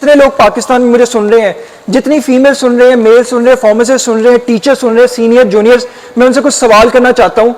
जितने लोग पाकिस्तान में मुझे सुन रहे हैं, जितनी फीमेल सुन रहे हैं, मेल सुन रहे हैं, फार्मासिस्ट सुन रहे हैं, टीचर सुन रहे हैं, सीनियर जूनियर्स, मैं उनसे कुछ सवाल करना चाहता हूं।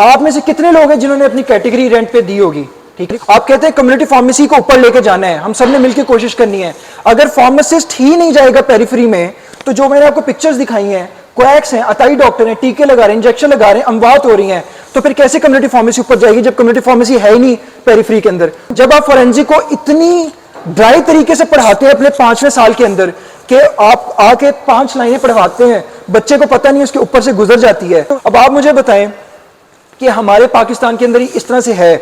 आप में से कितने लोग हैं जिन्होंने अपनी कैटेगरी रेंट पे दी होगी? ठीक है, आप कहते हैं कम्युनिटी फार्मेसी को ऊपर लेके जाना है, हम सब ने मिलकर कोशिश करनी है। अगर फार्मासिस्ट ही नहीं जाएगा पेरिफेरी में, तो जो मैंने आपको पिक्चर्स दिखाई हैं, क्वैक्स हैं, अताई डॉक्टर हैं, टीके लगा रहे हैं, इंजेक्शन लगा रहे हैं, अमवात हो रही हैं, तो फिर कैसे कम्युनिटी फार्मेसी ऊपर जाएगी जब कम्युनिटी फार्मेसी है ही नहीं पेरिफेरी के अंदर? जब आप फॉरेंसिक को इतनी ड्राई तरीके से पढ़ाते हैं अपने 5वें साल के अंदर कि आप आके 5 लाइनें पढ़वाते हैं, बच्चे को पता नहीं उसके ऊपर से गुजर जाती है। अब आप मुझे बताएं कि हमारे पाकिस्तान के अंदर इस तरह से है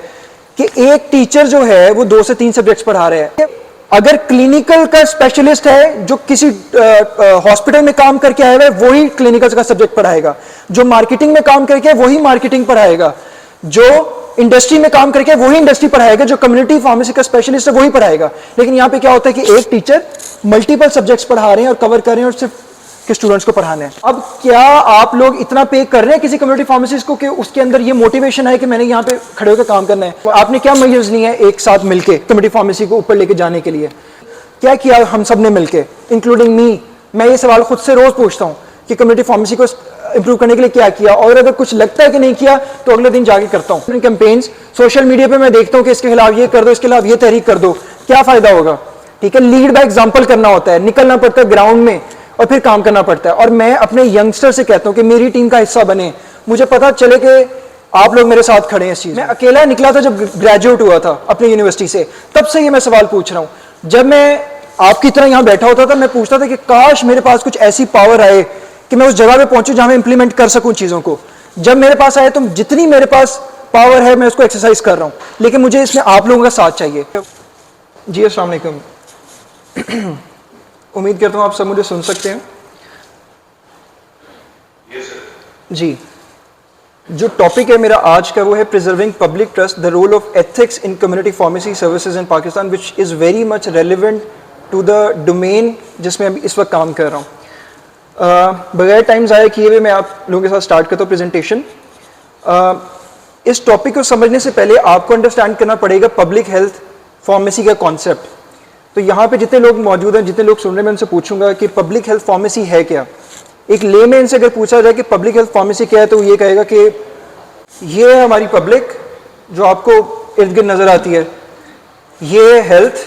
कि एक टीचर जो है वो 2 से 3 सब्जेक्ट्स पढ़ा रहे हैं। अगर क्लिनिकल का स्पेशलिस्ट है जो किसी हॉस्पिटल में काम करके आया है वही क्लिनिकल का सब्जेक्ट पढ़ाएगा, जो मार्केटिंग में काम करके वही मार्केटिंग पढ़ाएगा, जो इंडस्ट्री में काम करके वही इंडस्ट्री पढ़ाएगा, जो कम्युनिटी फार्मेसी का स्पेशलिस्ट है वही पढ़ाएगा। लेकिन यहाँ पे क्या होता है कि एक टीचर मल्टीपल सब्जेक्ट्स पढ़ा रहे हैं और कवर कर रहे हैं और सिर्फ के स्टूडेंट्स को पढ़ाना है। अब क्या आप लोग इतना पे कर रहे हैं किसी कम्युनिटी फार्मेसिस्ट को कि उसके अंदर ये मोटिवेशन है कि मैंने यहाँ पे खड़े होकर काम करना है? तो आपने क्या मेजर्स लिए हैं एक साथ मिलके कम्युनिटी फार्मेसी को ऊपर लेके जाने के लिए? क्या किया हम सब ने मिलके, इंक्लूडिंग मी? मैं ये सवाल खुद से रोज पूछता हूँ कि कम्युनिटी फार्मेसी को इंप्रूव करने के लिए क्या किया, और अगर कुछ लगता है कि नहीं किया तो अगले दिन जाके करता हूँ। कैंपेन्स सोशल मीडिया पे मैं देखता हूँ कि इसके खिलाफ ये कर दो, इसके खिलाफ ये तहरीक कर दो, क्या फायदा होगा? ठीक है, लीड बाय एग्जांपल करना होता है, निकलना पड़ता है ग्राउंड में और फिर काम करना पड़ता है। और मैं अपने यंगस्टर से कहता हूँ कि मेरी टीम का हिस्सा बने, मुझे पता चले कि आप लोग मेरे साथ खड़े हैं इस चीज में। मैं अकेला निकला था जब ग्रेजुएट हुआ था अपनी यूनिवर्सिटी से, तब से ये मैं सवाल पूछ रहा हूँ। जब मैं आपकी तरह यहाँ बैठा होता था मैं पूछता था कि काश मेरे पास कुछ ऐसी पावर आए कि मैं उस जगह पे पहुंचूं जहां मैं इंप्लीमेंट कर सकूं चीजों को। जब मेरे पास आए तो जितनी मेरे पास पावर है मैं उसको एक्सरसाइज कर रहा हूं, लेकिन मुझे इसमें आप लोगों का साथ चाहिए। जी अस्सलाम वालेकुम, उम्मीद करता हूं आप सब मुझे सुन सकते हैं। जी, जो टॉपिक है मेरा आज का वो है preserving public trust, the role of ethics in community pharmacy services in Pakistan, which is very much relevant to the domain जिसमें अभी इस वक्त काम कर रहा हूँ। बगैर टाइम ज़ाया किए हुए मैं आप लोगों के साथ स्टार्ट करता हूँ प्रेजेंटेशन। इस टॉपिक को समझने से पहले आपको अंडरस्टैंड करना पड़ेगा पब्लिक हेल्थ फार्मेसी का कॉन्सेप्ट। तो यहाँ पे जितने लोग मौजूद हैं, जितने लोग सुन रहे हैं, मैं उनसे पूछूंगा कि पब्लिक हेल्थ फार्मेसी है क्या। एक लेमैन से अगर पूछा जाए कि पब्लिक हेल्थ फार्मेसी क्या है तो ये कहेगा कि ये है हमारी पब्लिक जो आपको इर्द गिर्द नज़र आती है, ये है हेल्थ,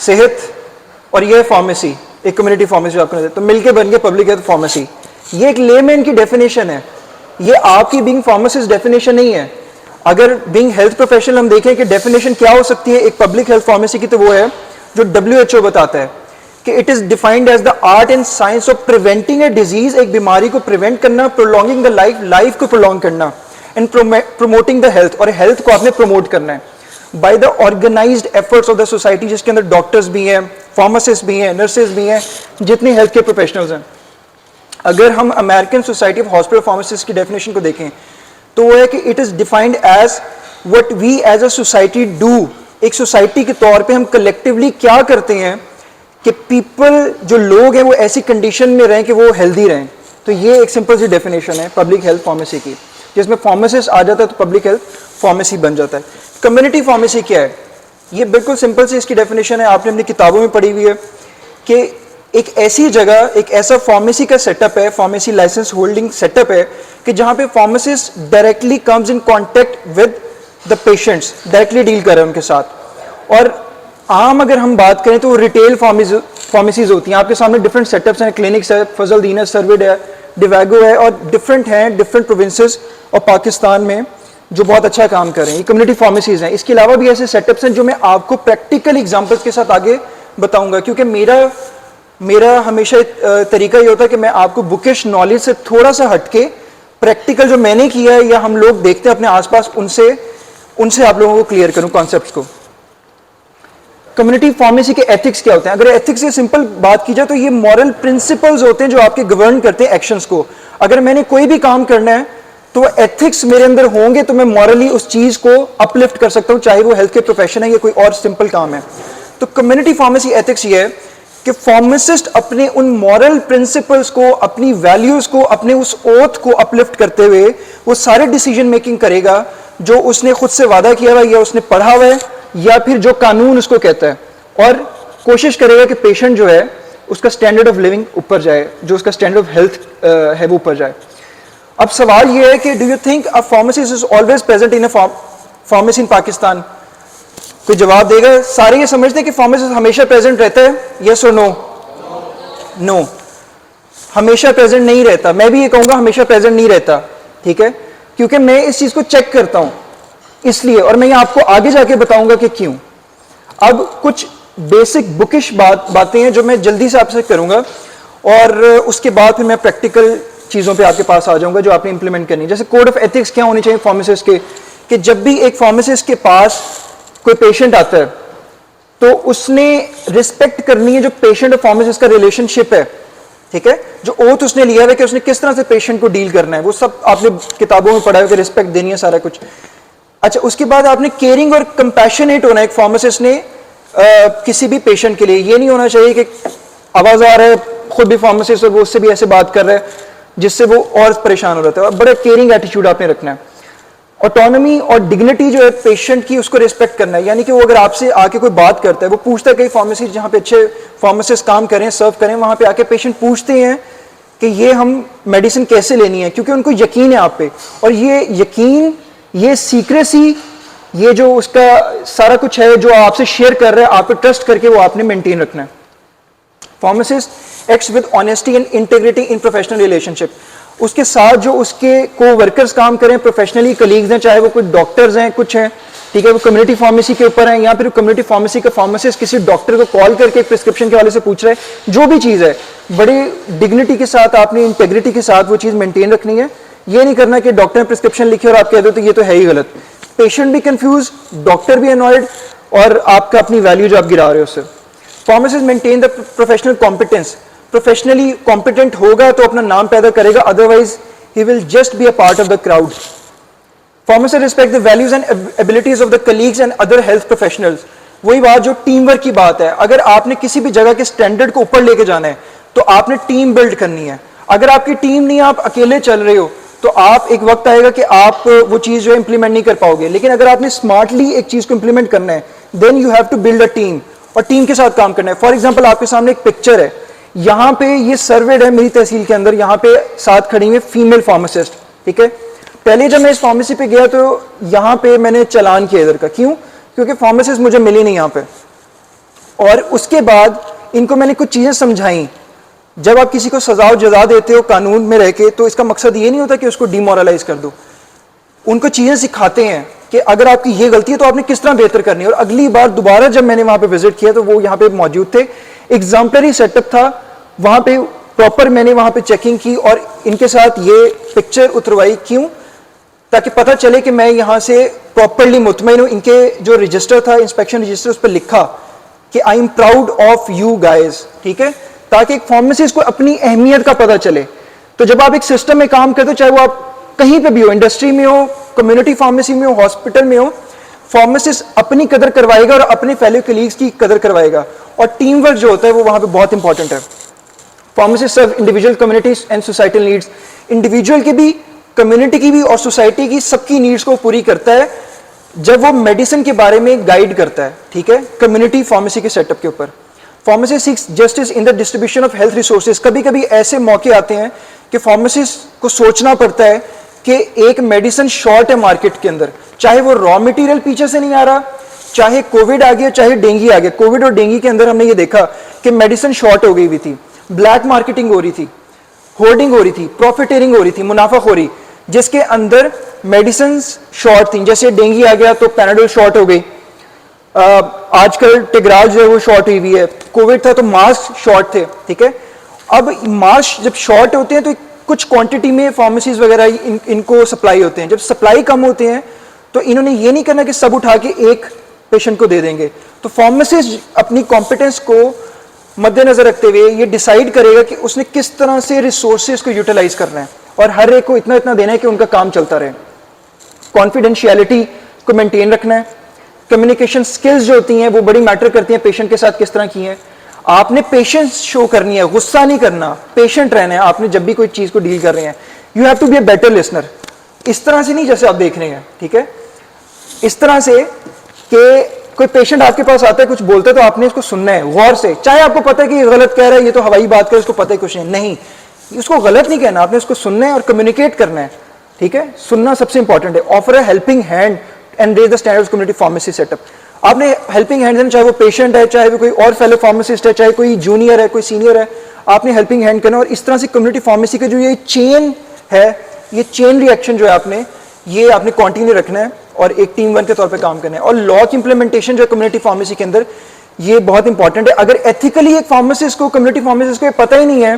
सेहत, और ये है फार्मेसी, एक कम्युनिटी फार्मेसी जो आपको नजर, तो मिलके बन गया पब्लिक हेल्थ फार्मेसी। ये एक लेमैन की डेफिनेशन है, ये आपकी बीइंग फार्मासिस्ट डेफिनेशन नहीं है। अगर बीइंग हेल्थ प्रोफेशनल हम देखें कि डेफिनेशन क्या हो सकती है एक पब्लिक हेल्थ फार्मेसी की, तो वो है जो WHO बताता है कि it is defined as the art and science of preventing a disease, एक बीमारी को प्रिवेंट करना, प्रोलॉन्गिंग द लाइफ, लाइफ को प्रोलॉन्ग करना, एंड प्रोमोटिंग द हेल्थ, और हेल्थ को आपने प्रमोट करना है by the organised efforts of the society, जिसके अंदर डॉक्टर्स भी हैं, फार्मासिस्ट भी हैं, नर्सेज भी हैं, जितने हेल्थ केयर प्रोफेशनल्स हैं। अगर हम American society of hospital pharmacist की डेफिनेशन को देखें तो वो है कि it is defined as what we as a society do, एक सोसाइटी के तौर पे हम कलेक्टिवली क्या करते हैं कि पीपल, जो लोग हैं, वो ऐसी कंडीशन में रहें कि वो हेल्दी रहें। तो ये एक सिंपल सी डेफिनेशन है पब्लिक हेल्थ फार्मेसी की, जिसमें फार्मासिस्ट आ जाता है तो पब्लिक हेल्थ फार्मेसी बन जाता है। कम्युनिटी फार्मेसी क्या है? ये बिल्कुल सिंपल सी इसकी डेफिनेशन है, आपने अपनी किताबों में पढ़ी हुई है कि एक ऐसी जगह, एक ऐसा फार्मेसी का सेटअप है, फार्मेसी लाइसेंस होल्डिंग सेटअप है कि जहां पे pharmacist directly comes in contact with the patients, directly deal कर रहे हैं उनके साथ। और आम अगर हम बात करें तो रिटेल फार्मेसीज होती हैं, आपके सामने डिफरेंट सेटअप्स हैं, क्लिनिक्स है, फजलदीन है, सर्विड है, डिवागो है, और डिफरेंट हैं डिफरेंट प्रोविंसेस और पाकिस्तान में जो बहुत अच्छा काम कर रहे हैं। ये कम्युनिटी फार्मेसीज हैं। इसके अलावा भी ऐसे सेटअप्स हैं जो मैं आपको प्रैक्टिकल एग्जांपल्स के साथ आगे बताऊंगा, क्योंकि मेरा हमेशा तरीका ये होता है कि मैं आपको बुकिश नॉलेज से थोड़ा सा हटके प्रैक्टिकल जो मैंने किया है या हम लोग देखते हैं अपने आसपास, उनसे आप लोगों को क्लियर करूं कॉन्सेप्ट्स को। कम्युनिटी फार्मेसी के एथिक्स क्या होते हैं? अगर एथिक्स की सिंपल बात की जाए तो ये मॉरल प्रिंसिपल्स होते हैं जो आपके गवर्न करते हैं एक्शंस को। अगर मैंने कोई भी काम करना है तो एथिक्स मेरे अंदर होंगे तो मैं मॉरली उस चीज को अपलिफ्ट कर सकता हूं, चाहे वो हेल्थ केयर प्रोफेशन है या कोई और सिंपल काम है। तो कम्युनिटी फार्मेसी एथिक्स ये है कि फार्मासिस्ट अपने उन मॉरल प्रिंसिपल्स को, अपनी वैल्यूज को, अपने उस ओथ को अपलिफ्ट करते हुए वो सारे डिसीजन मेकिंग करेगा जो उसने खुद से वादा किया हुआ, या उसने पढ़ा हुआ है, या फिर जो कानून उसको कहता है। और कोशिश करेगा कि पेशेंट जो है उसका स्टैंडर्ड ऑफ लिविंग ऊपर जाए, जो उसका स्टैंडर्ड ऑफ हेल्थ है वो ऊपर जाए। अब सवाल ये है कि do you think a pharmacist is always present in a pharmacy इन पाकिस्तान? कोई जवाब देगा? सारे ये समझते हैं कि फार्मासिस्ट हमेशा प्रेजेंट रहता है, यस और नो? नो, हमेशा प्रेजेंट नहीं रहता। मैं भी ये कहूंगा हमेशा प्रेजेंट नहीं रहता, ठीक है, क्योंकि मैं इस चीज को चेक करता हूं इसलिए, और मैं आपको आगे जाके बताऊंगा कि क्यों। अब कुछ बेसिक बुकिश बातें हैं जो मैं जल्दी से आपसे करूंगा, और उसके बाद फिर मैं प्रैक्टिकल चीज़ों पे आपके पास आ जाऊंगा जो आपने इंप्लीमेंट करनी है। जैसे कोड ऑफ एथिक्स क्या होनी चाहिए फार्मासिस्ट के, कि जब भी एक फार्मासिस्ट के पास कोई पेशेंट आता है तो उसने रिस्पेक्ट करनी है जो पेशेंट और फार्मासिस्ट का रिलेशनशिप है, ठीक है, जो ओथ उसने लिया है कि उसने किस तरह से पेशेंट को डील करना है, वो सब आपने किताबों में पढ़ा है कि रिस्पेक्ट देनी है, सारा कुछ। अच्छा, उसके बाद आपने केयरिंग और कंपैशनेट होना है एक फार्मासिस्ट ने किसी भी पेशेंट के लिए। ये नहीं होना चाहिए कि आवाज आ रहा है खुद भी फार्मासिस्ट और वो उससे भी ऐसे बात कर रहा है जिससे वो और परेशान हो रहा है। बड़ा केयरिंग एटीट्यूड आपने रखना है। ऑटोनॉमी और डिग्निटी जो है पेशेंट की, उसको रिस्पेक्ट करना है, यानी कि वो अगर आपसे आके कोई बात करता है, वो पूछता है, कई फार्मेसी जहां पे अच्छे फार्मासिस्ट काम करें, सर्व करें, वहां पे आके पेशेंट पूछते हैं कि ये हम मेडिसिन कैसे लेनी है, क्योंकि उनको यकीन है आप पे, और ये यकीन, ये सीक्रेसी, ये जो उसका सारा कुछ है जो आपसे शेयर कर रहा है, आप पे ट्रस्ट करके वो आपने मेंटेन रखना है। Pharmacist acts with honesty and integrity in professional relationship. उसके साथ जो उसके को वर्कर्स काम करें, प्रोफेशनली कलीग्स हैं, चाहे वो कोई डॉक्टर्स हैं, कुछ हैं, ठीक है, वो कम्युनिटी फार्मेसी के ऊपर हैं, या फिर कम्युनिटी फार्मेसी का फार्मासिस्ट किसी डॉक्टर को कॉल करके प्रिस्क्रिप्शन के हवाले से पूछ रहा है, जो भी चीज़ है, बड़ी डिग्निटी के साथ आपने, इंटेग्रिटी के साथ वो चीज़ मेंटेन रखनी है। ये नहीं करना कि डॉक्टर ने प्रिस्क्रिप्शन लिखी और आप कह दो तो ये तो है ही गलत। पेशेंट भी कंफ्यूज, डॉक्टर भी अनॉयड, और आपका अपनी वैल्यू जो आप गिरा रहे हो उससे। Pharmacist maintain the professional competence. Professionally competent होगा तो अपना नाम पैदा करेगा, otherwise he will just be a part of the crowd. Pharmacist respect the values and abilities of the colleagues and other health professionals. वही बात जो टीम वर्क की बात है, अगर आपने किसी भी जगह के स्टैंडर्ड को ऊपर लेके जाना है तो आपने टीम बिल्ड करनी है। अगर आपकी टीम नहीं, आप अकेले चल रहे हो, तो आप एक वक्त आएगा कि आप वो चीज जो है इंप्लीमेंट नहीं कर पाओगे। लेकिन अगर आपने स्मार्टली एक चीज को इंप्लीमेंट करना है, then you have to build a team, और टीम के साथ काम करना है। फॉर एग्जाम्पल, आपके सामने एक पिक्चर है, यहां पे ये सर्वेड है मेरी तहसील के अंदर, यहां पे साथ खड़ी हुई फीमेल फार्मासिस्ट, ठीक है। पहले जब मैं इस फार्मेसी पे गया तो यहां पे मैंने चालान किया इधर का, क्यों? क्योंकि फार्मासिस्ट मुझे मिली नहीं यहां पे। और उसके बाद इनको मैंने कुछ चीजें समझाई। जब आप किसी को सजा और जजा देते हो कानून में रह के, तो इसका मकसद ये नहीं होता कि उसको डिमोरलाइज कर दो। उनको चीजें सिखाते हैं कि अगर आपकी ये गलती है तो आपने किस तरह बेहतर करनी है। और अगली बार दोबारा जब मैंने वहां पे विजिट किया तो वो यहाँ पे मौजूद थे, एग्जाम्पलरी सेटअप था वहां पे, प्रॉपर मैंने वहां पे चेकिंग की और इनके साथ ये पिक्चर उतरवाई। क्यों? ताकि पता चले कि मैं यहां से प्रॉपरली मुतमईन हूं। इनके जो रजिस्टर था, इंस्पेक्शन रजिस्टर, उस पर लिखा कि I am proud of you guys, ठीक है, ताकि एक फार्मेसिस्ट को अपनी अहमियत का पता चले। तो जब आप एक सिस्टम में काम करते हो, चाहे वो आप कहीं पे भी हो, इंडस्ट्री में हो, कम्युनिटी फार्मेसी में हो, हॉस्पिटल में हो, फार्मासिस्ट अपनी कदर करवाएगा और अपने फेलो कलीग्स की कदर करवाएगा। और टीम वर्क जो होता है वो वहां पे बहुत इंपॉर्टेंट है। Pharmacist serve individual, communities and societal needs. Individual की भी, कम्युनिटी की भी और सोसाइटी की, सबकी नीड्स को पूरी करता है जब वो मेडिसिन के बारे में गाइड करता है, ठीक है, कम्युनिटी फार्मेसी के सेटअप के ऊपर। Pharmacist seeks justice in the distribution of health resources. कभी कभी ऐसे मौके आते हैं कि फार्मेसिस्ट को सोचना पड़ता है कि एक मेडिसिन शॉर्ट है मार्केट के अंदर, चाहे वो रॉ मटेरियल पीछे से नहीं आ रहा, चाहे कोविड आ गया, चाहे डेंगू आ गया। कोविड और डेंगू के अंदर हमने ये देखा कि मेडिसिन शॉर्ट हो गई हुई थी, ब्लैक मार्केटिंग हो रही थी, होर्डिंग हो रही थी, प्रॉफिटेरिंग हो रही थी, मुनाफाखोरी, जिसके अंदर मेडिसिन शॉर्ट थी। जैसे डेंगू आ गया तो पैनाडोल शॉर्ट हो गई, आजकल टिग्राल जो है वो शॉर्ट हुई हुई है, कोविड था तो मास्क शॉर्ट थे, ठीक है। अब मास्क जब शॉर्ट होते हैं तो कुछ क्वांटिटी में फार्मेसीज वगैरह इनको सप्लाई होते हैं। जब सप्लाई कम होते हैं तो इन्होंने ये नहीं करना कि सब उठा के एक पेशेंट को दे देंगे। तो फार्मासिस्ट अपनी कॉम्पिटेंस को मद्देनजर रखते हुए ये डिसाइड करेगा कि उसने किस तरह से रिसोर्सेज को यूटिलाइज करना है और हर एक को इतना इतना देना है कि उनका काम चलता रहे। कॉन्फिडेंशियलिटी को मेंटेन रखना है। कम्युनिकेशन स्किल्स जो होती हैं वो बड़ी मैटर करती हैं, पेशेंट के साथ किस तरह की हैं। आपने पेशेंस शो करनी है, गुस्सा नहीं करना, पेशेंट रहना है आपने जब भी कोई चीज को डील कर रहे हैं। You have to be a better listener. इस तरह से नहीं जैसे आप देख रहे हैं, ठीक है, इस तरह से कि कोई पेशेंट आपके पास आता है कुछ बोलता है तो आपने इसको सुनना है गौर से, चाहे आपको पता है कि ये गलत कह रहा है, ये तो हवाई बात कर, इसको पता है कुछ नहीं, उसको गलत नहीं कहना, आपने उसको सुनना है और कम्युनिकेट करना है, ठीक है। सुनना सबसे इंपॉर्टेंट है। Offer a helping hand and raise the standards community pharmacy setup. आपने हेल्पिंग हैंड देना, चाहे वो पेशेंट है, चाहे वो कोई और फेलो फार्मासिस्ट है, चाहे कोई जूनियर है, कोई सीनियर है, आपने हेल्पिंग हैंड करना। और इस तरह से कम्युनिटी फार्मेसी का जो ये चेन है, ये चेन रिएक्शन जो है ये आपने कंटिन्यू रखना है और एक टीम वर्क के तौर पे काम करना है। और लॉ की इंप्लीमेंटेशन जो है कम्युनिटी फार्मेसी के अंदर, ये बहुत इंपॉर्टेंट है। अगर एथिकली एक फार्मासिस्ट को, कम्युनिटी फार्मासिस्ट को ये पता ही नहीं है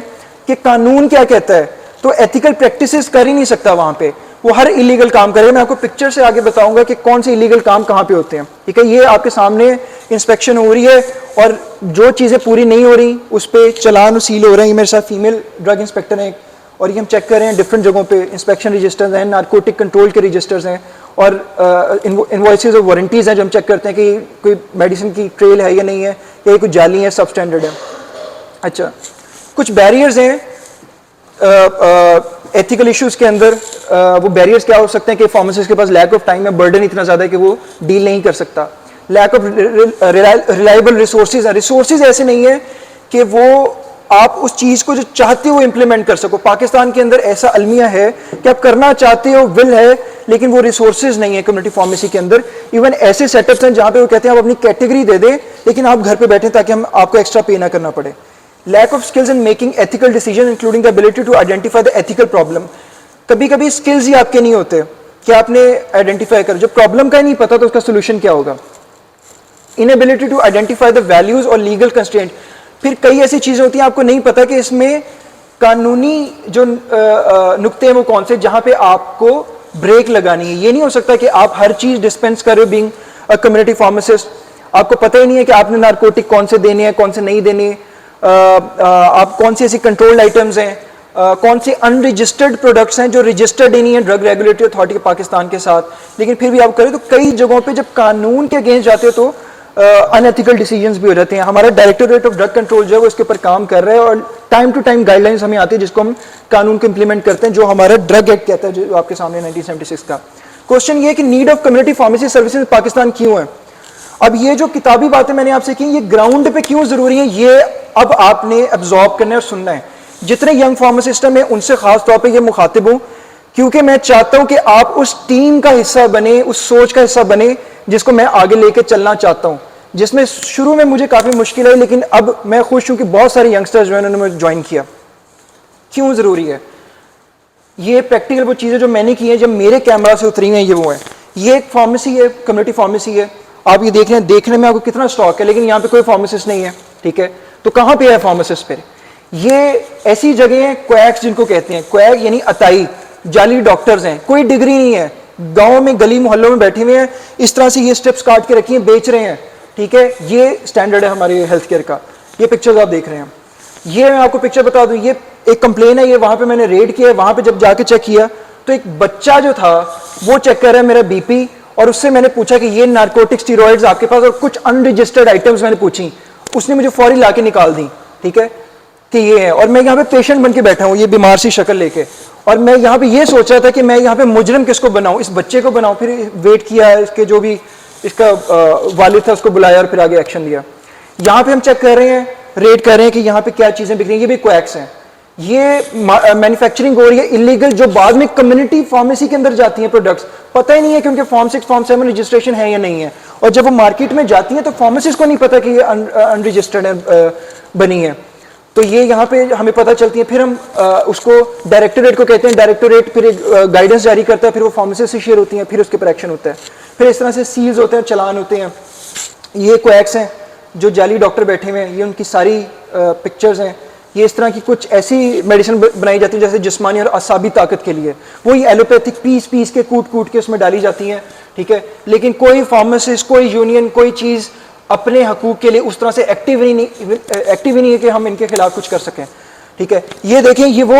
कि कानून क्या कहता है, तो एथिकल प्रैक्टिसेस कर ही नहीं सकता वहां पे, वो हर इलीगल काम करेगा। मैं आपको पिक्चर से आगे बताऊंगा कि कौन से इलीगल काम कहां पे होते हैं, ठीक है। ये आपके सामने इंस्पेक्शन हो रही है और जो चीजें पूरी नहीं हो रही उस पर चालान सील हो रहे हैं। मेरे साथ फीमेल ड्रग इंस्पेक्टर हैं और ये हम चेक कर रहे हैं डिफरेंट जगहों पे इंस्पेक्शन रजिस्टर्स हैं, नारकोटिक कंट्रोल के रजिस्टर्स हैं और इनवॉइसेस और वारंटीज हैं जो हम चेक करते हैं कि कोई मेडिसिन की ट्रेल है या नहीं है, या कोई जाली है, सब स्टैंडर्ड है। अच्छा, कुछ बैरियर्स हैं एथिकल इश्यूज के अंदर। वो बैरियर्स क्या हो सकते हैं कि फार्मासिस्ट के पास लैक ऑफ टाइम है, बर्डन इतना ज़्यादा है कि वो डील नहीं कर सकता। लैक ऑफ रिलायबल रिसोर्सेज है, रिसोर्सेज ऐसे नहीं है कि वो आप उस चीज़ को जो चाहते हो इम्प्लीमेंट कर सको। पाकिस्तान के अंदर ऐसा अलमिया है कि आप करना चाहते हो, विल है, लेकिन वो रिसोर्सेज नहीं है कम्युनिटी फार्मेसी के अंदर। इवन ऐसे सेटअप्स हैं जहाँ पे वो कहते हैं आप अपनी कैटेगरी दे दें लेकिन आप घर पे बैठे ताकि हम आपको एक्स्ट्रा पे ना करना पड़े। Lack of skills in making ethical decision including the ability to identify the ethical problem. कभी कभी स्किल्स ही आपके नहीं होते कि आपने आइडेंटिफाई कर, जो प्रॉब्लम का ही नहीं पता तो उसका सोल्यूशन क्या होगा। Inability to identify the values और लीगल कंस्ट्रेंट। फिर कई ऐसी चीजें होती हैं आपको नहीं पता कि इसमें कानूनी जो नुक्ते हैं वो कौन से, जहां पे आपको ब्रेक लगानी है। ये नहीं हो सकता कि आप हर चीज डिस्पेंस कर रहे हो बीइंग अ कम्युनिटी फार्मासिस्ट, आपको पता ही नहीं है कि आपने नारकोटिक कौन से देने हैं, कौन से नहीं देने, आप कौन सी ऐसी कंट्रोल्ड आइटम्स हैं, कौन से अनरजिस्टर्ड प्रोडक्ट्स हैं जो रजिस्टर्ड ही नहीं है ड्रग रेगुलेटरी अथॉरिटी पाकिस्तान के साथ, लेकिन फिर भी आप करें। तो कई जगहों पे जब कानून के अगेंस्ट जाते हो तो अनएथिकल डिसीजंस भी हो जाते हैं। हमारा डायरेक्टोरेट ऑफ ड्रग कंट्रोल जो है वो इसके ऊपर काम कर रहा है और टाइम टू टाइम गाइडलाइंस हमें आती है जिसको हम कानून को इंप्लीमेंट करते हैं, जो हमारा ड्रग एक्ट कहता है जो आपके सामने 1976 का। क्वेश्चन ये है कि need of community pharmacy services Pakistan क्यों है। अब ये जो किताबी बातें मैंने आपसे की, ये ग्राउंड पे क्यों जरूरी है, ये अब आपने एब्जॉर्ब करना है और सुनना है। जितने यंग फार्मासिस्ट हैं मैं उनसे खास तौर पे ये मुखातिब हूं, क्योंकि मैं चाहता हूं कि आप उस टीम का हिस्सा बने, उस सोच का हिस्सा बने जिसको मैं आगे लेके चलना चाहता हूं, जिसमें शुरू में मुझे काफी मुश्किल आई, लेकिन अब मैं खुश हूं कि बहुत सारे यंगस्टर्स जो है उन्होंने मुझे ज्वाइन किया। क्यों जरूरी है ये प्रैक्टिकल वो चीजें जो मैंने की है, जब मेरे कैमरा से उतरी हैं, ये वो है। ये एक फार्मेसी है, कम्युनिटी फार्मेसी है, आप ये देख रहे हैं, देखने में आपको कितना स्टॉक है, लेकिन यहाँ पे कोई फार्मासिस्ट नहीं है, ठीक है। तो कहाँ पे है फार्मासिस्ट फिर? ये ऐसी जगह है, क्वैक्स जिनको कहते हैं, क्वैक यानी अताई, जाली डॉक्टर्स हैं, कोई डिग्री नहीं है, गांव में गली मोहल्लों में बैठे हुए हैं, इस तरह से ये स्ट्रिप्स काट के रखी हैं, बेच रहे हैं, ठीक है। ये स्टैंडर्ड है हमारे हेल्थ केयर का। ये पिक्चर्स आप देख रहे हैं, ये मैं आपको पिक्चर बता दूं, ये एक कंप्लेन है, ये वहां पे मैंने रेड किया, वहां पे जब जाके चेक किया तो एक बच्चा जो था वो चेक कर रहा है मेरा बीपी, और उससे मैंने पूछा कि ये नारकोटिक स्टीरॉइड्स आपके पास, और कुछ अनरजिस्टर्ड आइटम्स मैंने पूछी, उसने मुझे फौरी ला के निकाल दी, ठीक है, कि ये है। और मैं यहाँ पे पेशेंट बन के बैठा हूँ, ये बीमार सी शक्ल लेके, और मैं यहाँ पे ये सोच रहा था कि मैं यहाँ पे मुजरिम किसको बनाऊं, इस बच्चे को बनाऊं। फिर वेट किया, इसके जो भी इसका वालिद था उसको बुलाया और फिर आगे एक्शन लिया। यहाँ पे हम चेक कर रहे हैं, रेड कर रहे हैं कि यहाँ पे क्या चीजें बिक रही हैं। ये भी क्वैक्स हैं, ये मैन्युफैक्चरिंग हो रही है इलीगल, जो बाद में कम्युनिटी फार्मेसी के अंदर जाती हैं प्रोडक्ट्स, पता ही नहीं है क्योंकि फॉर्म 6 फॉर्म 7 रजिस्ट्रेशन है या नहीं है, और जब वो मार्केट में जाती हैं तो फार्मासिस्ट को नहीं पता कि ये अनरजिस्टर्ड बनी है। तो ये यहाँ पे हमें पता चलती है, फिर हम उसको डायरेक्टोरेट को कहते हैं, डायरेक्टोरेट फिर एक गाइडेंस जारी करता है, फिर वो फार्मासिस्ट से शेयर होती है, फिर उसके ऊपर एक्शन होता है, फिर इस तरह से सील्स होते हैं, चलान होते हैं। ये क्वैक्स हैं जो जाली डॉक्टर बैठे हुए हैं, ये उनकी सारी पिक्चर्स हैं। ये इस तरह की कुछ ऐसी मेडिसिन बनाई जाती है जैसे जिस्मानी और असाबी ताकत के लिए, वही एलोपैथिक पीस पीस के कूट के उसमें डाली जाती हैं, ठीक है। लेकिन कोई फार्मासिस्ट, कोई यूनियन, कोई चीज़ अपने हकूक के लिए उस तरह से एक्टिव ही नहीं है कि हम इनके खिलाफ कुछ कर सकें, ठीक है। ये देखें, ये वो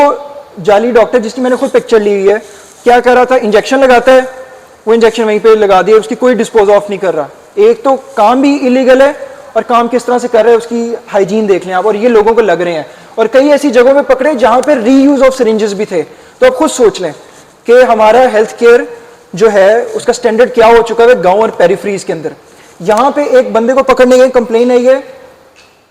जाली डॉक्टर जिसकी मैंने खुद पिक्चर ली हुई है, क्या कर रहा था, इंजेक्शन लगाता है, वो इंजेक्शन वहीं पे लगा दिया, उसकी कोई डिस्पोज ऑफ नहीं कर रहा। एक तो काम भी इलीगल है और काम किस तरह से कर रहे हैं उसकी हाइजीन देख लें आप, और ये लोगों को लग रहे हैं। और कई ऐसी जगहों पे पकड़े जहां पे रीयूज ऑफ सिरिंजेस भी थे। तो आप खुद सोच लें कि हमारा हेल्थ केयर जो है उसका स्टैंडर्ड क्या हो चुका है गांव और पेरिफेरीज के अंदर। यहाँ पे एक बंदे को पकड़ने गए, कंप्लेन आई है,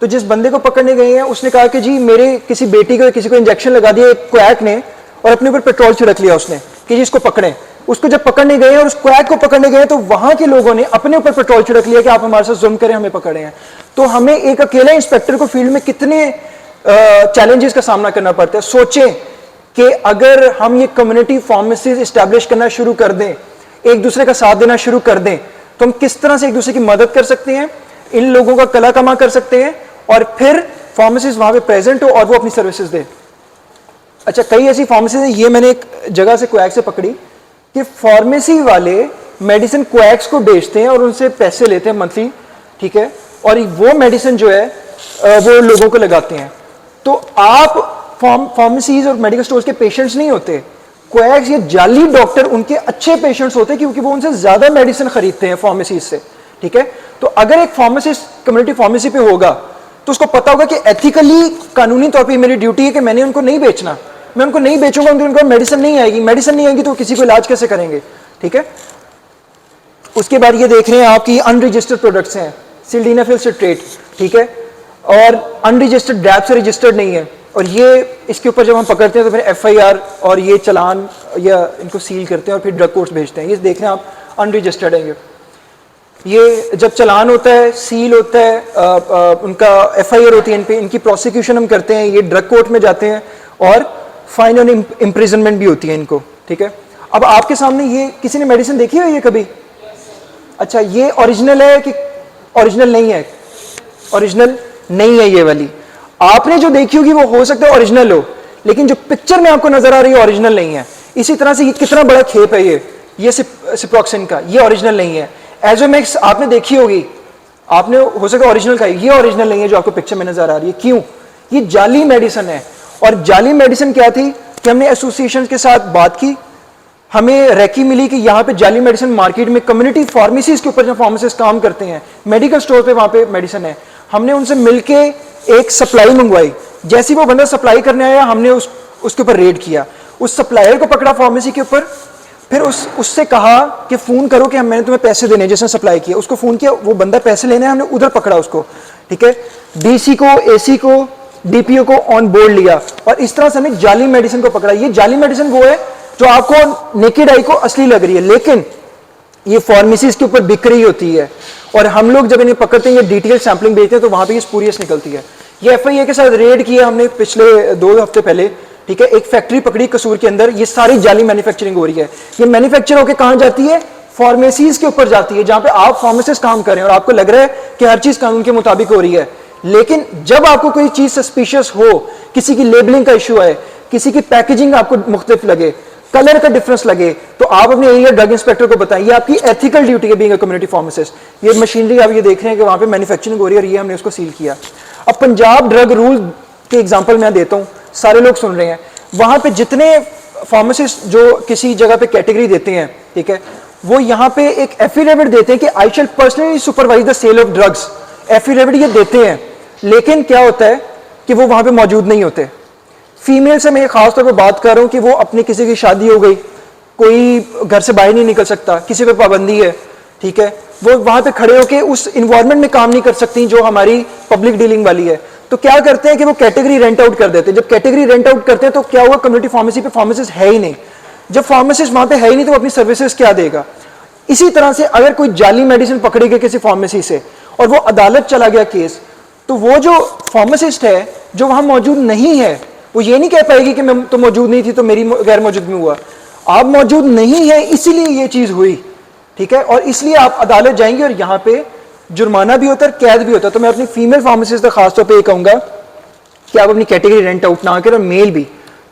तो जिस बंदे को पकड़ने गए हैं उसने कहा कि जी मेरे किसी बेटी को किसी को इंजेक्शन लगा दिया एक क्वैक ने, और अपने ऊपर पेट्रोल छिड़क लिया उसने कि जी इसको पकड़ें। उसको जब पकड़ने गए और उस क्वैक को पकड़ने गए तो वहां के लोगों ने अपने ऊपर पेट्रोल छिड़क लिया कि आप हमारे साथ जुल्म करें, हमें पकड़े हैं। तो हमें एक अकेले इंस्पेक्टर को फील्ड में कितने चैलेंजेस का सामना करना पड़ता है। सोचें कि अगर हम ये कम्युनिटी फार्मेसीज इस्टेब्लिश करना शुरू कर दें, एक दूसरे का साथ देना शुरू कर दें, तो हम किस तरह से एक दूसरे की मदद कर सकते हैं, इन लोगों का कला कमा कर सकते हैं, और फिर फार्मेसीज वहां पे प्रेजेंट हो और वो अपनी सर्विसेज दे। अच्छा, कई ऐसी फार्मेसीज हैं, ये मैंने एक जगह से क्वैक से पकड़ी कि फार्मेसी वाले मेडिसिन क्वैक्स को बेचते हैं और उनसे पैसे लेते हैं मंथली, ठीक है, और वो मेडिसिन जो है वो लोगों को लगाते हैं। तो आप फार्मेसीज और मेडिकल स्टोर्स के पेशेंट्स नहीं होते, क्वैक्स ये जाली डॉक्टर उनके अच्छे पेशेंट्स होते हैं क्योंकि वो उनसे ज्यादा मेडिसिन खरीदते हैं फार्मेसीज से, ठीक है। तो अगर एक फार्मासिस्ट कम्युनिटी फार्मेसी पे होगा तो उसको पता होगा कि एथिकली, कानूनी तौर पे मेरी ड्यूटी है कि मैंने उनको नहीं बेचना, मैं उनको नहीं बेचूंगा, उनको मेडिसिन नहीं आएगी, मेडिसिन नहीं आएगी तो किसी को इलाज कैसे करेंगे, ठीक है। उसके बाद ये देख रहे हैं आपकी अनरजिस्टर्ड प्रोडक्ट्स हैं, सिल्डेनाफिल सिट्रेट, ठीक है, और अनरजिस्टर्ड डैब से रजिस्टर्ड नहीं है, और ये इसके ऊपर जब हम पकड़ते हैं तो फिर FIR और ये चालान या इनको सील करते हैं और फिर ड्रग कोर्ट्स भेजते हैं। ये देख रहे हैं आप अनरजिस्टर्ड है ये जब चालान होता है, सील होता है, उनका FIR होती है इन पे, इनकी प्रोसिक्यूशन हम करते हैं, ये ड्रग कोर्ट में जाते हैं और फाइन और इम्प्रिजनमेंट भी होती है इनको, ठीक है। अब आपके सामने ये किसी ने मेडिसिन देखी है ये कभी? अच्छा, ये ओरिजिनल है कि ओरिजिनल नहीं है? ओरिजिनल नहीं है ये वाली। आपने जो देखी होगी वो हो सकता है ओरिजिनल हो, लेकिन जो पिक्चर में आपको नजर आ रही है ओरिजिनल नहीं है। इसी तरह से ये कितना बड़ा खेप है ये सिप्रोक्सिन का, ये ओरिजिनल नहीं है। एजोमैक्स आपने देखी होगी, आपने हो सकता है ओरिजिनल खाई, ये ओरिजिनल नहीं है जो आपको पिक्चर में नजर आ रही है। क्यों? ये जाली मेडिसिन है। और जाली मेडिसिन क्या थी कि हमने एसोसिएशन के साथ बात की, हमें रेकी मिली कि यहाँ पे जाली मेडिसिन मार्केट में कम्युनिटी फार्मेसीज के ऊपर जो फार्मेसिस्ट काम करते हैं, मेडिकल स्टोर पे वहां पे मेडिसिन है, हमने उनसे मिलके एक सप्लाई मंगवाई। जैसे वो बंदा सप्लाई करने आया हमने उसके ऊपर रेड किया, उस सप्लायर को पकड़ा फार्मेसी के ऊपर, फिर उससे कहा कि फोन करो कि मैंने तुम्हें पैसे देने, जिसने सप्लाई किया उसको फोन किया, वो बंदा पैसे लेने हमने उधर पकड़ा उसको, ठीक है, DC को, AC को, DPO को ऑन बोर्ड लिया, और इस तरह से हमने जाली मेडिसिन को पकड़ा। ये जाली मेडिसिन वो है जो आपको नेकेड आई को असली लग रही है, लेकिन ये फार्मेसीज के ऊपर बिक रही होती है, और हम लोग जब इन्हें पकड़ते हैं, ये डिटेल सैंपलिंग भेजते हैं तो वहां पे ये स्पूरियस निकलती है। ये FIA के साथ रेड किया हमने पिछले 2 हफ्ते पहले, ठीक है, एक फैक्ट्री पकड़ी कसूर के अंदर, ये सारी जाली मैन्युफैक्चरिंग हो रही है। ये मैन्युफैक्चर होकर कहां जाती है? फार्मेसीज के ऊपर जाती है, जहां पे आप फार्मासिस्ट काम कर रहे हैं और आपको लग रहा है कि हर चीज कानून के मुताबिक हो रही है, लेकिन जब आपको कोई चीज सस्पिशियस हो, किसी की लेबलिंग का इशू है, किसी की पैकेजिंग आपको मुख्तलिफ लगे, कलर का डिफरेंस लगे, तो आप अपने एरिया ड्रग इंस्पेक्टर को बताएं। ये आपकी एथिकल ड्यूटी है बीइंग अ कम्युनिटी फार्मासिस्ट। ये मशीनरी आप ये देख रहे हैं कि वहां पे मैन्युफैक्चरिंग हो रही है और ये हमने उसको सील किया। अब पंजाब ड्रग रूल के एग्जांपल मैं देता हूं, सारे लोग सुन रहे हैं, वहां पे जितने फार्मासिस्ट जो किसी जगह पे कैटेगरी देते हैं, ठीक है, वो यहाँ पे एक एफिडेविट देते हैं कि I shall personally supervise the sale of drugs. Affidavit ये देते हैं, लेकिन क्या होता है कि वो वहां पे मौजूद नहीं होते। फीमेल से मैं खासतौर पर बात कर रहा हूं कि वो अपनी किसी की शादी हो गई, कोई घर से बाहर नहीं निकल सकता, किसी पे पाबंदी है, ठीक है, वो वहां पे खड़े होकर उस इन्वायरमेंट में काम नहीं कर सकती जो हमारी पब्लिक डीलिंग वाली है। तो क्या करते हैं कि वो कैटेगरी रेंट आउट कर देते हैं। जब कैटेगरी रेंट आउट करते हैं तो क्या हुआ, कम्युनिटी फार्मेसी पे फार्मासिस्ट है ही नहीं। जब फार्मासिस्ट वहां पे है ही नहीं तो वो अपनी सर्विसेज क्या देगा। इसी तरह से अगर कोई जाली मेडिसिन पकड़ी गई किसी फार्मेसी से और वो अदालत चला गया केस, तो वो जो फार्मासिस्ट है जो वहां मौजूद नहीं है, वो ये नहीं कह पाएगी कि मैं तो मौजूद नहीं थी तो मेरी गैर मौजूदगी में हुआ। आप मौजूद नहीं है इसीलिए ये चीज हुई, ठीक है, और इसलिए आप अदालत जाएंगे और यहाँ पे जुर्माना भी होता है, कैद भी होता है। तो मैं अपनी फीमेल फार्मासिस्ट का खासतौर पर ये कहूंगा कि आप अपनी कैटेगरी रेंट आउट ना करें और मेल भी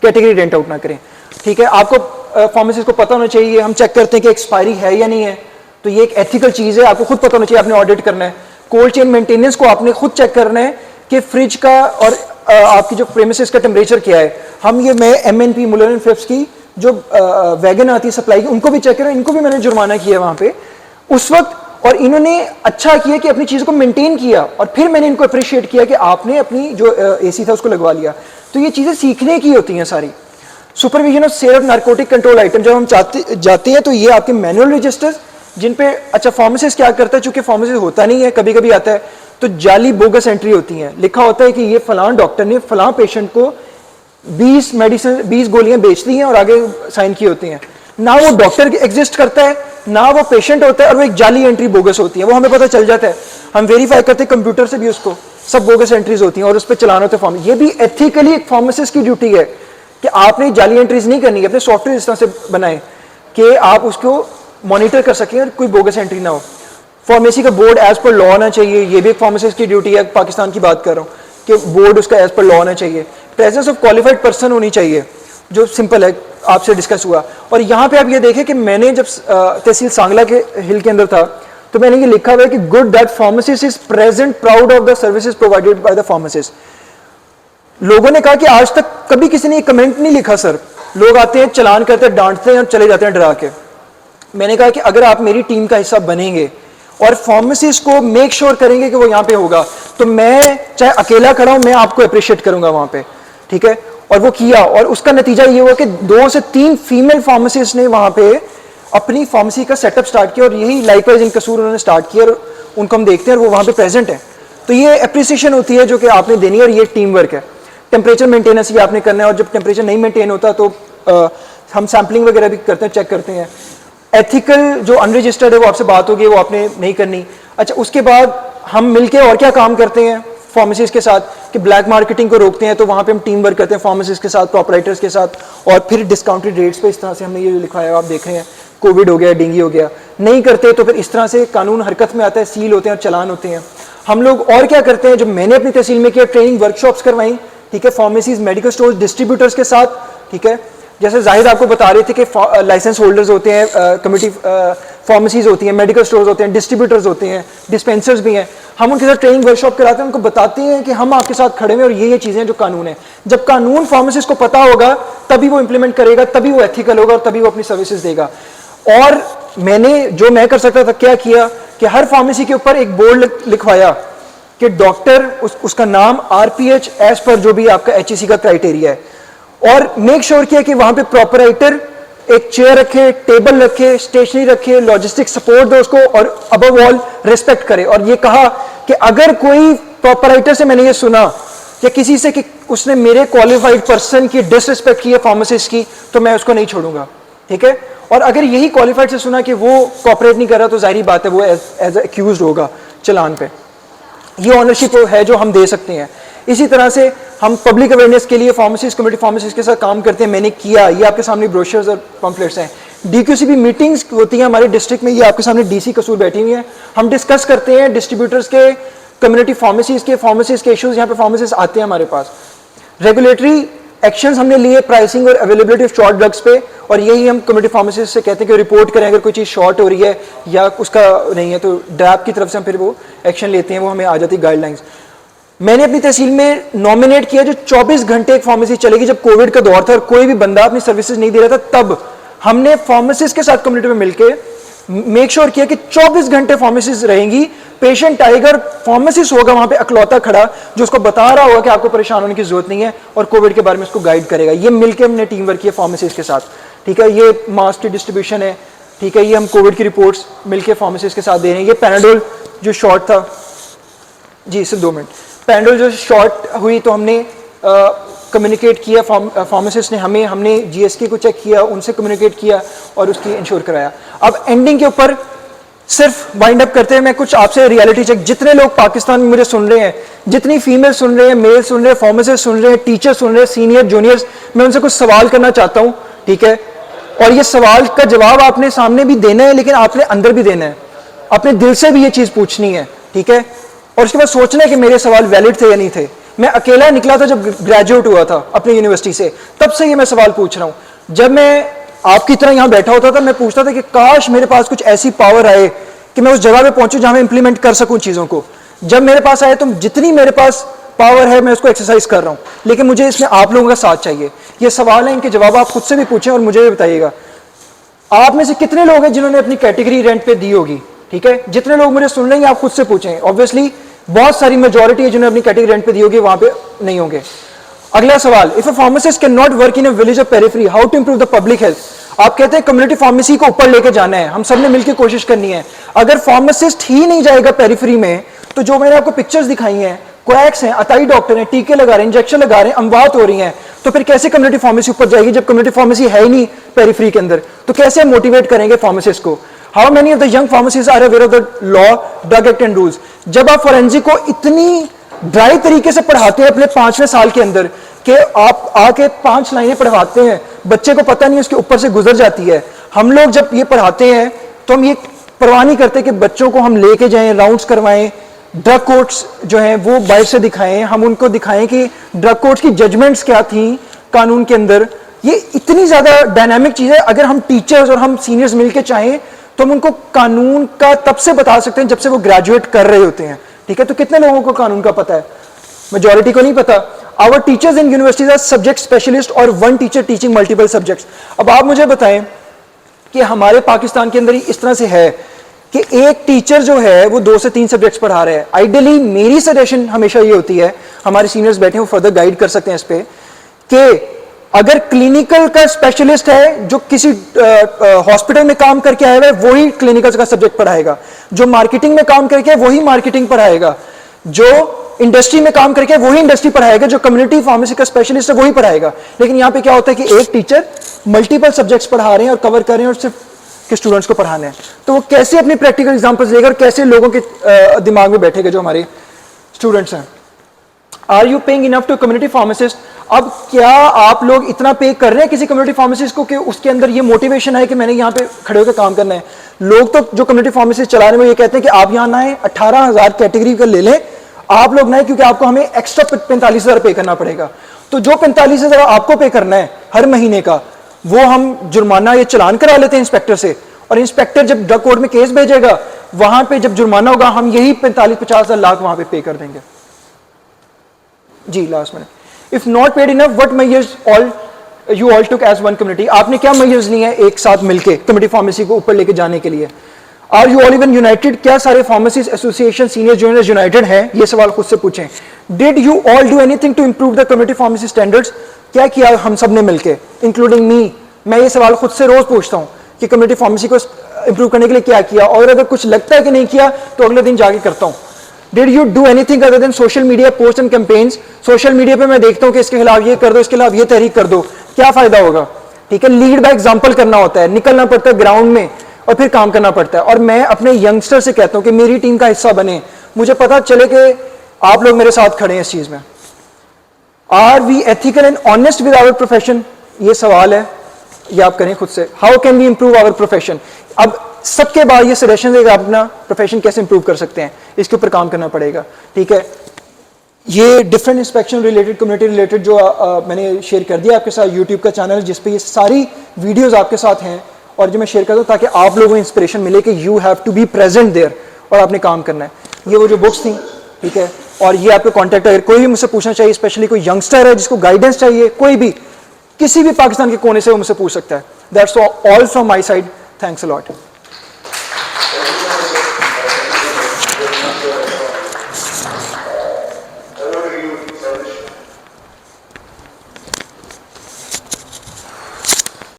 कैटेगरी रेंट आउट ना करें, ठीक है। आपको फार्मेसिस्ट को पता होना चाहिए, हम चेक करते हैं कि एक्सपायरी है या नहीं है, तो ये एक एथिकल चीज है, आपको खुद पता होना चाहिए, आपने ऑडिट करना है। कोल्ड चेन मेंटेनेंस को आपने खुद चेक करना है कि फ्रिज का और आपकी जो प्रेमिसेस का टेम्परेचर क्या है। मैं MNP मुलर एंड फिलिप्स की जो वैगन आती है सप्लाई की, उनको भी चेक करें, इनको भी मैंने जुर्माना किया वहां पे उस वक्त, और इन्होंने अच्छा किया कि अपनी चीज को मेंटेन किया, और फिर मैंने इनको अप्रिशिएट किया कि आपने अपनी जो AC था उसको लगवा लिया। तो ये चीजें सीखने की होती हैं सारी। Supervision of sale of narcotic control item, जब हम जाते हैं तो ये आपके मैनुअल रजिस्टर्स, जिन पे अच्छा फार्मेसिस्ट क्या करता है, चूंकि फार्मेसिस्ट होता नहीं है, कभी कभी आता है तो जाली बोगस एंट्री होती है, लिखा होता है कि ये फलां डॉक्टर ने फलां पेशेंट को 20 गोलियां बेच दी हैं और आगे साइन की होती हैं। ना वो डॉक्टर एग्जिस्ट करता है, ना वो पेशेंट होता है, और वो एक जाली एंट्री बोगस होती है, वो हमें पता चल जाता है, हम वेरीफाई करते हैं कंप्यूटर से भी उसको, सब बोगस एंट्रीज होती हैं और उस पर चलाना होता है फॉर्म। ये भी एथिकली एक फार्मासिस्ट की ड्यूटी है कि आपने जाली एंट्रीज नहीं करनी है, अपने सॉफ्टवेयर इस तरह से बनाए कि आप उसको मॉनिटर कर सकें और कोई बोगस एंट्री ना हो। फार्मेसी का बोर्ड एज पर लॉ होना चाहिए, ये भी एक फार्मासिस्ट की ड्यूटी है, पाकिस्तान की बात कर रहा हूँ कि बोर्ड उसका एज पर लॉ होना चाहिए। प्रेजेंस ऑफ क्वालिफाइड पर्सन होनी चाहिए, जो सिंपल है, आपसे डिस्कस हुआ। और यहाँ पे आप ये देखें कि मैंने जब तहसील सांगला के हिल के अंदर था तो मैंने ये लिखा हुआ है कि good that pharmacist is present proud of the services provided by the pharmacist. लोगों ने कहा कि आज तक कभी किसी ने कमेंट नहीं लिखा सर, लोग आते हैं, चलान करते हैं, डांटते हैं और चले जाते हैं डरा के। मैंने कहा कि अगर आप मेरी टीम का हिस्सा बनेंगे और फार्मेसिस्ट को मेक श्योर करेंगे कि वो यहाँ पे होगा, तो मैं चाहे अकेला खड़ा हूं, मैं आपको अप्रिशिएट करूंगा वहां पे, ठीक है। और वो किया, और उसका नतीजा ये हुआ कि 2 से 3 फीमेल फार्मेसिस्ट ने वहां पे अपनी फार्मेसी का सेटअप स्टार्ट किया, और यही लाइकवाइज इन कसूर उन्होंने स्टार्ट किया, और उनको हम देखते हैं और वो वहां पे प्रेजेंट है। तो ये अप्रिसिएशन होती है जो कि आपने देनी है, और ये टीम वर्क है। टेम्परेचर मेंटेनेंस ये आपने करना है, और जब टेम्परेचर नहीं मेंटेन होता तो हम सैम्पलिंग वगैरह भी करते हैं, चेक करते हैं। एथिकल जो अनरजिस्टर्ड है वो आपसे बात होगी, वो आपने नहीं करनी। अच्छा, उसके बाद हम मिलके और क्या काम करते हैं फार्मेसिस्ट के साथ कि ब्लैक मार्केटिंग को रोकते हैं, तो वहाँ पे हम टीम वर्क करते हैं फार्मेसिस्ट के साथ, प्रॉपराइटर्स के साथ, और फिर डिस्काउंटेड रेट्स पे इस तरह से हमने ये लिखवाया, आप देख रहे हैं, कोविड हो गया, डेंगू हो गया, नहीं करते तो फिर इस तरह से कानून हरकत में आता है, सील होते हैं और चलान होते हैं। हम लोग और क्या करते हैं, जो मैंने अपनी तहसील में किया, ट्रेनिंग वर्कशॉप्स करवाई, ठीक है, फार्मेसीज, मेडिकल स्टोर्स, डिस्ट्रीब्यूटर्स के साथ, ठीक है। जैसे जाहिद आपको बता रहे थे कि लाइसेंस होल्डर्स होते हैं, कमिटी फार्मेसीज होती हैं, मेडिकल स्टोर्स होते हैं, डिस्ट्रीब्यूटर्स होते हैं, डिस्पेंसर्स भी हैं। हम उनके साथ ट्रेनिंग वर्कशॉप कराते हैं, उनको बताते हैं कि हम आपके साथ खड़े हैं और ये चीज़ें जो कानून है। जब कानून फार्मेसिस्ट को पता होगा तभी वो इंप्लीमेंट करेगा, तभी वो एथिकल होगा और तभी वो अपनी सर्विसेज देगा। और मैंने जो मैं कर सकता था क्या किया कि हर फार्मेसी के ऊपर एक बोर्ड लिखवाया कि डॉक्टर, उसका नाम, RPH एज पर जो भी आपका HEC का क्राइटेरिया है, और मेक श्योर किया कि वहां पे प्रॉपराइटर एक चेयर रखे, टेबल रखे, स्टेशनरी रखे, लॉजिस्टिक सपोर्ट दो उसको, और अबव ऑल रिस्पेक्ट करे। और ये कहा कि अगर कोई प्रॉपराइटर से मैंने ये सुना या किसी से कि उसने मेरे क्वालिफाइड पर्सन की डिसरिस्पेक्ट की है फार्मासिस्ट की, तो मैं उसको नहीं छोड़ूंगा, ठीक है। और अगर यही क्वालिफाइड से सुना कि वो कॉपरेट नहीं कर रहा, तो जाहिर बात है वो एज एक्यूज्ड होगा चलान पे। ये ऑनरशिप है जो हम दे सकते हैं। इसी तरह से हम पब्लिक अवेयरनेस के लिए फार्मेसिस्ट, कम्युनिटी फार्मेसिस्ट के साथ काम करते हैं, मैंने किया, ये आपके सामने ब्रोशर्स और पम्फलेट्स हैं। DQCB मीटिंग्स होती हैं हमारे डिस्ट्रिक्ट में, ये आपके सामने DC कसूर बैठी हुई है, हम डिस्कस करते हैं डिस्ट्रीब्यूटर्स के, कम्युनिटी फार्मेसीज के इश्यूज, यहाँ पे फार्मेसिस्ट आते हैं हमारे पास। रेगुलेटरी एक्शंस हमने लिए प्राइसिंग और अवेलेबिलिटी ऑफ शॉर्ट ड्रग्स पे, और यही हम कम्युनिटी फार्मेसिस्ट से कहते हैं कि रिपोर्ट करें अगर कोई चीज़ शॉर्ट हो रही है या उसका नहीं है, तो ड्रैप की तरफ से हम फिर वो एक्शन लेते हैं, वो हमें आ जाती है गाइडलाइंस। मैंने अपनी तहसील में नॉमिनेट किया जो 24 घंटे एक फार्मेसी चलेगी। जब कोविड का दौर था और कोई भी बंदा अपनी सर्विसेज नहीं दे रहा था, तब हमने फार्मेसिस्ट के साथ कम्युनिटी में मिलकर मेक श्योर किया कि 24 घंटे फार्मेसिस्ट रहेंगी, पेशेंट आएगा, फार्मेसिस्ट होगा वहां पे अकलौता खड़ा जो उसको बता रहा होगा कि आपको परेशान होने की जरूरत नहीं है, और कोविड के बारे में उसको गाइड करेगा। ये मिलकर हमने टीम वर्क किया फार्मेसिस्ट के साथ, ठीक है। ये मास्क की डिस्ट्रीब्यूशन है, ठीक है, ये हम कोविड की रिपोर्ट्स मिलकर फार्मेसिस्ट के साथ दे रहे हैं। ये पैनाडोल जो शॉर्ट था, जी सिर्फ 2 मिनट, पैनाडोल जो शॉर्ट हुई तो हमने कम्युनिकेट किया, फार्मासिस्ट ने हमने GSK को चेक किया, उनसे कम्युनिकेट किया और उसकी इंश्योर कराया। अब एंडिंग के ऊपर सिर्फ वाइंड अप करते हैं, मैं कुछ आपसे रियलिटी चेक, जितने लोग पाकिस्तान में मुझे सुन रहे हैं, जितनी फीमेल सुन रहे हैं, मेल सुन रहे हैं, फार्मासिस्ट सुन रहे हैं, टीचर सुन रहे हैं, सीनियर जूनियर्स, मैं उनसे कुछ सवाल करना चाहता हूँ, ठीक है। और ये सवाल का जवाब आपने सामने भी देना है, लेकिन आपने अंदर भी देना है, अपने दिल से भी ये चीज़ पूछनी है, ठीक है। और उसके बाद सोचना है कि मेरे सवाल वैलिड थे या नहीं थे। मैं अकेला निकला था जब ग्रेजुएट हुआ था अपनी यूनिवर्सिटी से, तब से ये मैं सवाल पूछ रहा हूँ। जब मैं आपकी तरह यहाँ बैठा होता था, मैं पूछता था कि काश मेरे पास कुछ ऐसी पावर आए कि मैं उस जगह पे पहुंचूं जहां मैं इंप्लीमेंट कर सकूं चीज़ों को। जब मेरे पास आए तो जितनी मेरे पास पावर है मैं उसको एक्सरसाइज कर रहा हूँ, लेकिन मुझे इसमें आप लोगों का साथ चाहिए। ये सवाल है, इनके जवाब आप खुद से भी पूछें और मुझे भी बताइएगा। आप में से कितने लोग हैं जिन्होंने अपनी कैटेगरी रेंट पे दी होगी, ठीक है। जितने लोग मुझे सुन रहे हैं आप खुद से पूछें। ऑब्वियसली बहुत सारी मेजॉरिटी है जिन्होंने अपनी कैटेगरी रेंट पे दी होगी, वहां पे नहीं होंगे। अगला सवाल, if a pharmacist can not work in a village of periphery, how to improve the public health. आप कहते हैं कम्युनिटी फार्मेसी को ऊपर लेके जाना है, हम सब ने मिलकर कोशिश करनी है। अगर फार्मासिस्ट ही नहीं जाएगा पेरिफेरी में, तो जो मैंने आपको पिक्चर्स दिखाई हैं, क्वैक्स हैं, अताई डॉक्टर हैं, टीके लगा रहे हैं, इंजेक्शन लगा रहे हैं, अमवात हो रही हैं, तो फिर कैसे कम्युनिटी फार्मेसी ऊपर जाएगी जब कम्युनिटी फार्मेसी है ही नहीं पेरिफेरी के अंदर? तो कैसे हम मोटिवेट करेंगे फार्मासिस्ट को? How many of the young pharmacist are aware of the law, drug act and rules? जब आप फॉरेंसिक को इतनी ड्राई तरीके से पढ़ाते हैं अपने 5वें साल के अंदर कि आप आके 5 लाइनें पढ़वाते हैं, बच्चे को पता नहीं उसके ऊपर से गुजर जाती है। हम लोग जब ये पढ़ाते हैं तो हम ये परवाह नहीं करते कि बच्चों को हम लेके जाएं, राउंड्स करवाएं, ड्रग कोर्ट्स जो हैं वो बाहर से दिखाएं, हम उनको दिखाएं कि ड्रग कोर्ट्स की जजमेंट्स क्या थी कानून के अंदर। ये इतनी ज्यादा डायनामिक चीज है, अगर हम टीचर्स और हम सीनियर्स मिलकर चाहें तो हम उनको कानून का तब से बता सकते हैं जब से वो ग्रेजुएट कर रहे होते हैं। ठीक है, तो कितने लोगों को कानून का पता है? मेजॉरिटी को नहीं पता। Our teachers in universities are subject specialist और one teacher teaching multiple subjects. अब आप मुझे बताएं कि हमारे पाकिस्तान के अंदर इस तरह से है कि एक टीचर जो है वो 2 से 3 सब्जेक्ट्स पढ़ा रहे हैं। आइडियली मेरी सजेशन हमेशा ये होती है, हमारे सीनियर्स बैठे हैं वो फर्दर गाइड कर सकते हैं इस पे, कि अगर क्लिनिकल का स्पेशलिस्ट है जो किसी हॉस्पिटल में काम करके आया है वही क्लिनिकल का सब्जेक्ट पढ़ाएगा, जो मार्केटिंग में काम करके वही मार्केटिंग पढ़ाएगा, जो इंडस्ट्री में काम करके वही इंडस्ट्री पढ़ाएगा, जो कम्युनिटी फार्मेसी का स्पेशलिस्ट है वही पढ़ाएगा। लेकिन यहाँ पे क्या होता है कि एक टीचर मल्टीपल सब्जेक्ट्स पढ़ा रहे हैं और कवर कर रहे हैं और सिर्फ के स्टूडेंट्स को पढ़ाना है। तो वो कैसे अपनी प्रैक्टिकल एग्जांपल्स लेकर कैसे लोगों के दिमाग में बैठेगा जो हमारे स्टूडेंट्स हैं? Are you paying enough to community pharmacist? अब क्या आप लोग इतना पे कर रहे हैं किसी कम्युनिटी फार्मासिस्ट को कि उसके अंदर ये मोटिवेशन है कि मैंने यहाँ पे खड़े होकर काम करना है? लोग तो जो कम्युनिटी फार्मासिस्ट चला रहे हैं वो ये कहते हैं कि आप यहाँ ना आए, 18,000 कैटेगरी का ले लें, आप लोग ना, क्योंकि आपको हमें एक्स्ट्रा 45,000 पे करना पड़ेगा। तो जो 45,000 आपको पे करना है हर महीने का, वो हम जुर्माना या चलान करा लेते हैं इंस्पेक्टर से, और इंस्पेक्टर जब ड्रग कोर्ट में केस भेजेगा वहां पे जब जुर्माना होगा हम यही 45-50 लाख वहां पे कर देंगे। जी last minute, if not paid enough what measures all you all took as one community? आपने क्या मेजर्स लिए हैं एक साथ मिलके कम्युनिटी फार्मेसी को ऊपर लेके जाने के लिए? Are you all even united? क्या सारे pharmacist association senior junior united हैं? ये सवाल खुद से पूछें। Did you all do anything to improve the community pharmacy standards? क्या किया हम सब ने मिलके, इंक्लूडिंग मी? मैं ये सवाल खुद से रोज पूछता हूँ कि कम्युनिटी फार्मेसी को इंप्रूव करने के लिए क्या किया, और अगर कुछ लगता है कि नहीं किया तो अगले दिन जाके करता हूँ। Did you do anything other than social media post and campaigns? Social media पे मैं देखता हूँ कि इसके खिलाफ ये कर दो, इसके खिलाफ ये तहरीक कर दो, क्या फायदा होगा? ठीक है, लीड बाय एग्जाम्पल करना होता है, निकलना पड़ता है ग्राउंड में और फिर काम करना पड़ता है। और मैं अपने यंगस्टर से कहता हूँ कि मेरी टीम का हिस्सा बने, मुझे पता चले कि आप लोग मेरे साथ खड़े हैं इस चीज में। Are we ethical and honest with our profession? ये सवाल है, ये आप करें खुद से। How can we improve our profession? अब सबके बाद ये सजेशन देगा आप अपना प्रोफेशन कैसे इंप्रूव कर सकते हैं, इसके ऊपर काम करना पड़ेगा। ठीक है, ये different inspection related, community related जो मैंने शेयर कर दिया आपके साथ, यूट्यूब का चैनल जिसपे ये सारी वीडियोस आपके साथ हैं और जो मैं शेयर करता हूँ ताकि आप लोगों को इंस्पिरेशन मिले कि you have to be present there और आपने काम करना है। ये वो जो बुक्स थी, ठीक है, और ये आपके कॉन्टैक्ट, अगर कोई भी मुझसे पूछना चाहिए, स्पेशली कोई यंगस्टर है जिसको गाइडेंस चाहिए, कोई भी किसी भी पाकिस्तान के कोने से वो मुझसे पूछ सकता है। That's all from my side. Thanks a lot.